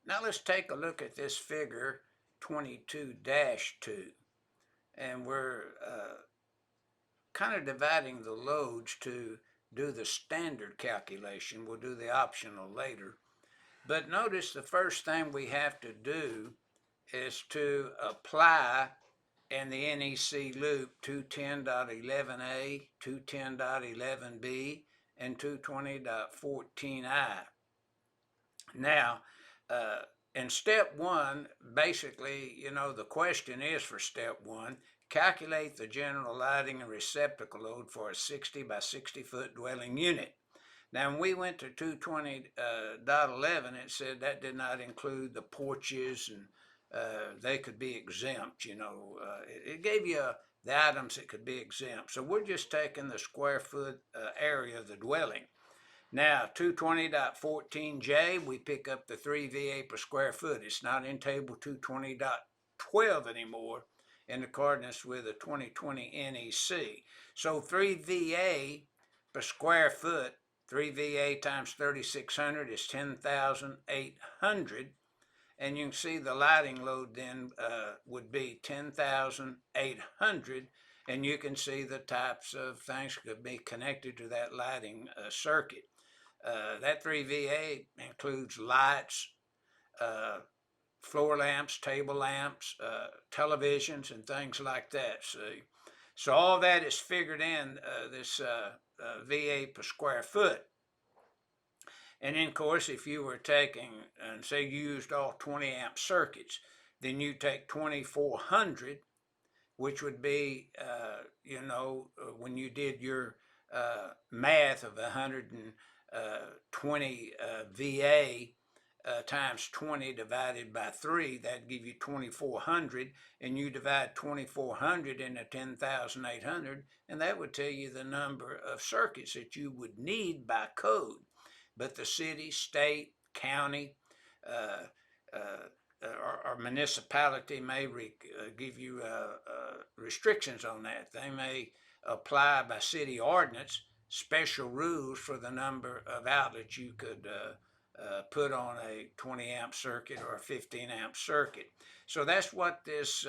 Now let's take a look at this figure 22-2, and we're kind of dividing the loads to do the standard calculation. We'll do the optional later. But notice the first thing we have to do is to apply in the NEC loop 210.11a, 210.11b, and 220.14i. Now, in step one, basically, the question is for step one, calculate the general lighting and receptacle load for a 60 by 60 foot dwelling unit. Now, when we went to 220.11, it said that did not include the porches, and they could be exempt. It gave you the items that could be exempt. So we're just taking the square foot area of the dwelling. Now, 220.14J, we pick up the 3 VA per square foot. It's not in table 220.12 anymore in accordance with the 2020 NEC. So 3 VA per square foot, 3 VA times 3,600 is 10,800. And you can see the lighting load then would be 10,800. And you can see the types of things that could be connected to that lighting circuit. That 3 VA includes lights, floor lamps, table lamps, televisions, and things like that. See? So all that is figured in this VA per square foot. And then, of course, if you were taking, and say you used all 20 amp circuits, then you take 2,400, which would be, when you did your math of 120 VA times 20 divided by 3, that'd give you 2,400, and you divide 2,400 into 10,800, and that would tell you the number of circuits that you would need by code. But the city, state, county, or municipality may give you restrictions on that. They may apply by city ordinance special rules for the number of outlets you could put on a 20 amp circuit or a 15 amp circuit. So that's what this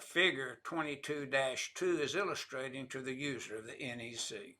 figure 22-2 is illustrating to the user of the NEC.